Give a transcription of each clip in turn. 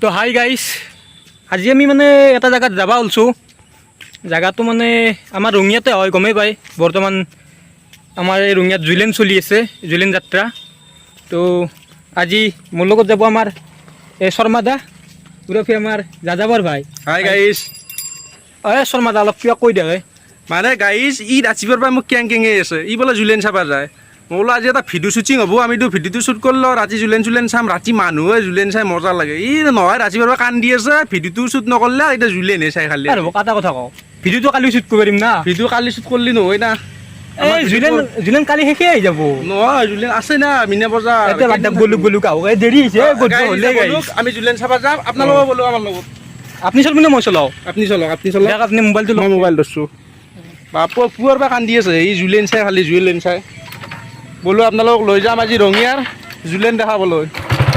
তো hi guys, আজি আমি মানে এটা জায়গাত যাবা ওলছোঁ। জায়গাটো মানে আমাৰ ৰঙিয়াতে হয়, গমেই পায়। বৰ্তমান আমাৰ এই ৰঙিয়াত জুইলেন চলি আছে, জুইলেন যাত্ৰা। তো আজি মোৰ লগত যাব আমাৰ এই শৰ্মা দা, ওৰফে আমাৰ যাযাবৰ ভাই। Hi guys. শৰ্মা দা অলপ কিবা কৈ দিয়ে। মানে গাইজ ই ৰাতিপুৱাৰ পৰা মোক কেঙে আছে, ই বোলে জুলেন চাব যায়। মই বোলো আজি এটা ভিডিঅ' শ্বুটিং হ'ব, আমিতো ভিডিঅ'টো শ্বুট কৰিলোঁ। ৰাতি জুলেন চাম, ৰাতি মানুহে জুলেন চাই মজা লাগে। ই নহয় ৰাতিপুৱাৰ পৰা কান্দি আছে, ভিডিঅ'টো শ্বুট নকৰিলে এতিয়া জুলেনহে চাই খালি। আৰু এটা কথা কওঁ, ভিডিঅ'টো কালি শ্বুট কৰিব পাৰিম না? ভিডিঅ' কালি শ্বুট কৰিলি নহয় না। এই জুলেন কালি শেষে আহি যাব। নহয় জুলেন আছে না, মিনা বজাৰ। গলুক আহক, দেৰি হৈছে। আমি জুলেন চাব যাম, আপোনালোকক বোলো আমাৰ লগত। আপুনি চলাব নে মই চলাওঁ? আপুনি চলক, আপুনি চলক। আপুনি মোবাইলটো মই মোবাইল ধৰছোঁ। বাপু পুৱাৰ পৰা কান্দি আছে, এই জুলেন চাই খালি জুলেন চাই। বোলো আপোনালোকক লৈ যাম আজি ৰঙিয়াৰ জুলেন দেখাবলৈ।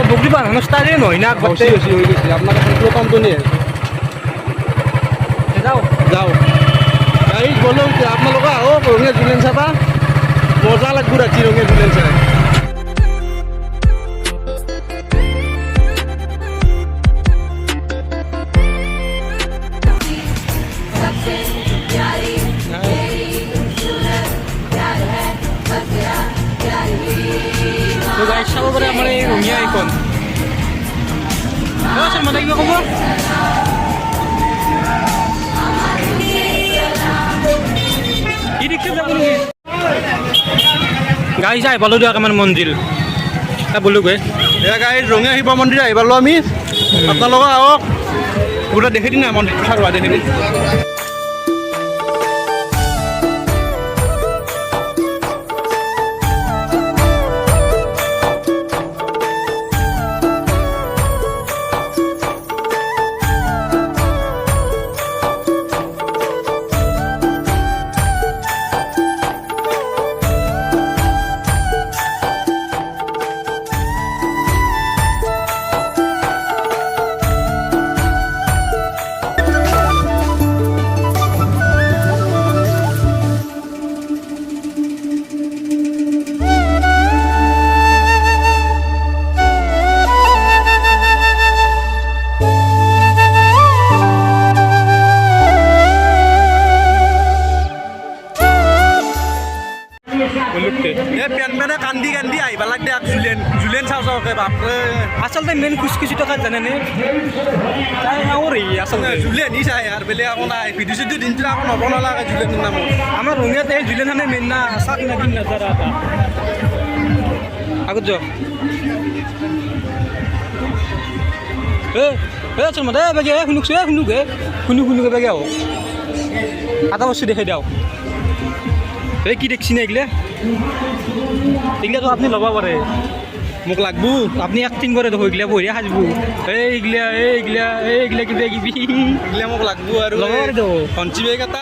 বগৰী বাগানৰ ষ্টাইলে নহয় না, হৈ গৈছে আপোনাৰ টমটনি যাওঁ যাওঁ গাড়ীত গ'লো। আপোনালোকে আহক ৰঙিয়া জুলেন চাবা, মজা লাগব ৰাতি ৰঙিয়া জুলেন চাই। তো গাইজ চাব পাৰে আমাৰ এই ৰঙিয়া এইখন। মানে কিবা ক'ব? কি ৰিক্সাত যাব নেকি? গাইজ আহি পালোঁ দিয়ক আমাৰ মন্দিৰ। বোলোগৈ এয়া গাড়ীত ৰঙিয়া শিৱ মন্দিৰ আহি পালোঁ আমি। আপোনালোকে আহক, গোটেই দেখি দিম না মন্দিৰটো চাৰোৱা দেখি দিম। পেন কান্দি কান্দি আহিব লাগে জুলেন চাওঁ চাওঁকে বাপৰে। আচলতে মেইন খুচখুচি টকা জানেনে আচলতে জুলেন ই চাই আৰু বেলেগ একো নাই। ভিডিঅ' চিডিঅ' দিনটো আকৌ নব নালাগে জুলেনৰ নামত। আমাৰ ৰঙিয়াতে জুলেনখানে মেইন না, চাক নাকি নাজাৰা এটা আগত যাওক। চোন দে বেগে শুনুকছো শুনুকে শুনুকে বেগে আহক। এটা বস্তু দেখাই দিয়ক। এই কি দেখছি না এগিলা? এগিলাতো আপুনি ল'ব পাৰে, মোক লাগব। আপুনি এক্টিং কৰে দেখো, এইগিলা বঢ়িয়া সাজব। এইগিলা কিবা কিবি এইগিলা মোক লাগব আৰু ল'ব পাৰে তো। ভঞ্চি বেগ এটা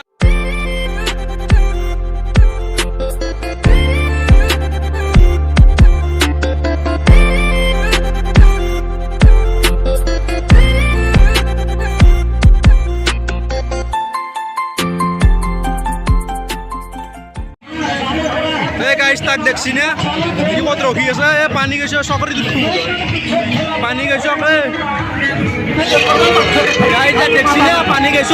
তাক দেখছি না কি কত ৰখি আছে। পানী গৈছে চকৰি পানী গৈছে দেখছি না পানী গৈছ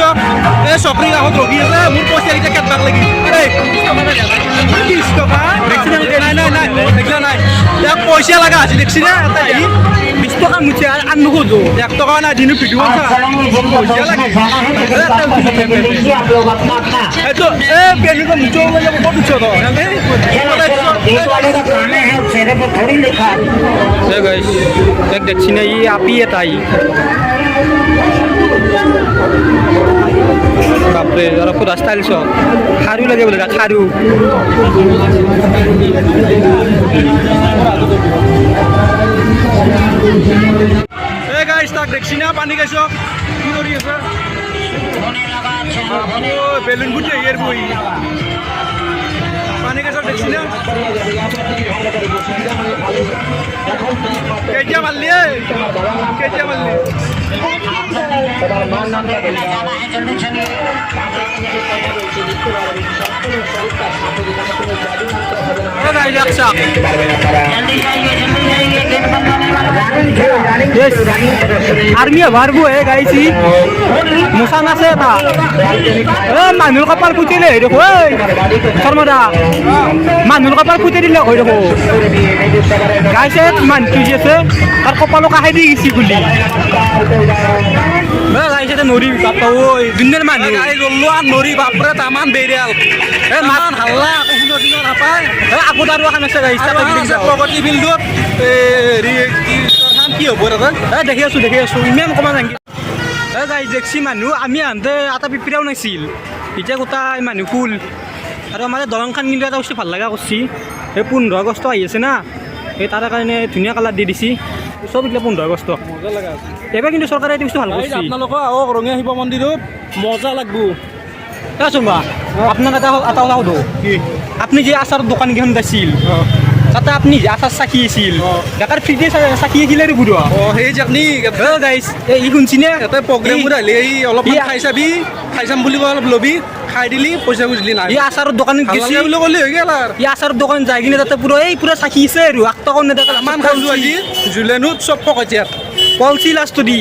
এই চকৰি কাষত ৰখি আছে। মোৰ পইচা কেইটা কেটবাক লাগি 30 টকা নাই নাই নাই এইগিলা নাই। ইয়াক পইচা লগা আছে দেখছি না। এটা 20 টকা মুঠি আন নোখোজো, 1 টকা নাই দিনো ভিডিঅ' পইচা লাগে। এইটো পেনটো মুঠো ক'ত উঠছ দেখ দেখছি না ই আপি এটাই বাপরে যারা পুরা স্টাইল সব খারু লাগে বলে খারু। গাইছ তাক দেখছি না পানী গাইছ কি কৰি আছে। বেলুন বুটি ইয়াৰ বই পানী গাইছ দেখছি না। কেতিয়া মারলি কেতিয়া মারলি आर्मी भारबो हे गायची मुसान আছে এটা মানুহ কপাল পুতিলে হৈ দেখো শৰ্মাদা মানুহ কপাল পুতি দিলে হৈ দেখো গাইছে কিমান তুজি আছে তাৰ কপালো কাহে দি গেছি গুলি গাইছে নৰি বাপা ঐ দুনিয়াৰ মানুহ গাই গল্লো আৰ নৰি বাপৰে তামান বেৰিয়াল মান হাল্লা কোনো দিন নাপায় আগত আৰু এখন আছে গাইছে প্রগতি ফিল্ডত কি হব দাদা দেখি আছো ইমান কমা জানি গাই দেখছি মানুহ আমি আনতে এটা পিপিৰাও নাছিল এতিয়া গোটাই মানুহ ফুল আৰু আমাৰ দলংখন কিন্তু এটা বস্তু ভাল লগা কৰিছে এই 15 আগষ্ট আহি আছে না এই তাৰ কাৰণে ধুনীয়া কালাৰ দি দিছি চব এতিয়া 15 আগষ্ট মজা লাগা এবাৰ কিন্তু চৰকাৰে এইটো বস্তু ভাল কৰিছে আপোনালোক আহক ৰঙিয়া শিৱ মন্দিৰত মজা লাগব চোনবা আপোনাক এটা কথা সুধো কি আপুনি যে আচাৰ দোকান কেইখন দিছিল তাতে আপুনি যে আচাৰ চাকি আছিল ডেকাৰ ফ্ৰীতে চাকি আছিল আৰু বুঢ়া সেই জানি গাইছ এই শুনছিনে এটা প্ৰগ্ৰেমত আহিলে এই অলপমান খাই চাবি খাই চাম বুলি কৈ অলপ ল'বি খাই দিলি পইচা খুজিলি নাই এই আচাৰৰ দোকানত গেছি বুলি ক'লি হৈ গেল আৰু এই আচাৰৰ দোকান যাই কিনে তাতে পুৰা চাকি আছে আৰু 8 টকা নেদেখা ইমান খালো আজি জুলেনুত চব পকাইছে পলচি লাষ্ট দি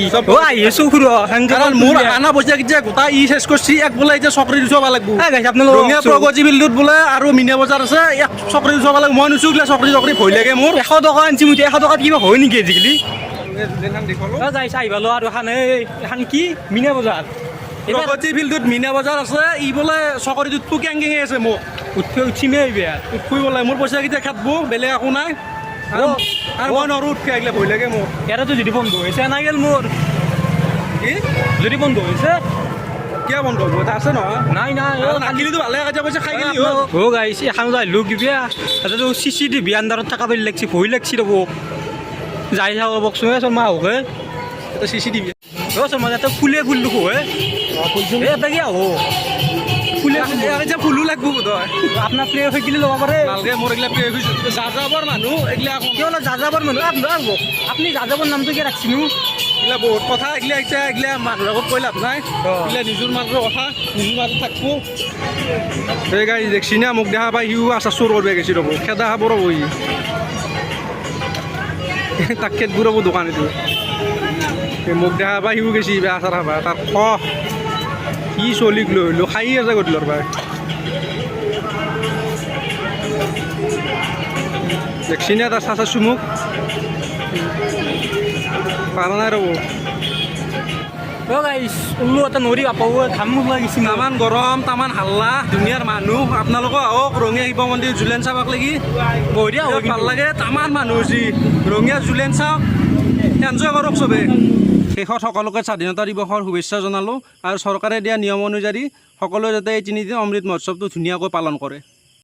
আহি আছো খুড়ো কাৰণ মোৰ আনা পইচা কেতিয়া গোটাই ই চেছ কৰিছি এক বোলে এতিয়া চকৰি দি চাব লাগব গাইছ আপোনালোক ৰঙিয়া প্ৰগতি ফিল্ডত বোলে আৰু মিনা বজাৰ আছে এক চকৰি দি চাব লাগব মই নুচু গিলা চকৰি ভয় লাগে মোৰ 100 টকা আনছি মুঠি 100 টকাত কিবা হয় নেকি আজিকালি যাই চাইবা লো আৰু এখন কি মিনা বজাৰ প্ৰগতি ফিল্ডত মিনা বজাৰ আছে ই বোলে চকৰিটোত তো কেংকেঙে আছে মোক উঠিমে এইবা উঠুই বোলে মোৰ পইচা কেতিয়া খাটব বেলেগ একো নাই আৰু মই নৰো উঠি আহিলে ভয় লাগে মোৰ ইয়াতেতো যদি বন্ধ হৈছে নাই গেল মোৰ কি যদি বন্ধ হৈছে কিয় বন্ধ হ'ব এটা আছে নহয় নাই নাকিলিতো ভালে কাজিয়া পইচা খাই গেলি গাইছে এখন যাইলো কিবা তাতেতো CCTV আণ্ডাৰত থকা বুলি লাগছি ভয় লাগছি ৰ'ব যাই চাব বকচোন শৰ্মা হোকে এটা CCTV শৰ্মা যাতে ফুলে ফুল দেখো হে এটা কি আহ ফুলে এতিয়া ফুলো লাগব বোধহয় আপোনাৰ প্ৰিয় হৈ গেলি ল'ব পাৰে নালগে মোৰ এইগিলা প্ৰিয় হৈছে যাযাবৰ মানুহ এইগিলা কিয় যাযাবৰ মানুহ আপুনি যাযাবৰ নামটো কি ৰাখছিনো এইগিলা বহুত কথা এইগিলা এতিয়া এইগিলা মানুহৰ আগত কৈ লাভ নাই এইগিলা নিজৰ মাজৰ কথা নিজৰ মাজত থাকবো সেই গাড়ী দেখছি না মোক দেখা পাই সিও আচাৰ চোৰ কৰিব গেছি ৰ'ব খেদা খাব ৰ'ব তাক খেদবো ৰ'ব দোকান এইটো মোক দেখা পাই সিও গেছি আচাৰ খাবা তাৰ কি চলিক লৈ হলো খাই আছে গধূলৰ পাই দেখছি না তাৰ চাচা চুমুক পাৰা নাই ৰ'ব উল্লু এটা নৰি বাপাও ঘাম লাগিছে তামান গৰম তামান হাল্লা দুনিয়াৰ মানুহ আপোনালোকক আহক ৰঙিয়া শিৱ মন্দিৰ জুলেন চাবাক লাগি বঢ়িয়া ভাল লাগে তামান মানুহ হৈছে ৰঙিয়া জুলেন চাওক এনজয় কৰক চবে শেষত সকলোকে স্বাধীনতা দিৱসৰ শুভেচ্ছা জনালোঁ আৰু চৰকাৰে দিয়া নিয়ম অনুযায়ী সকলোৱে যাতে এই 3 দিন অমৃত মহোৎসৱটো ধুনীয়াকৈ পালন কৰে।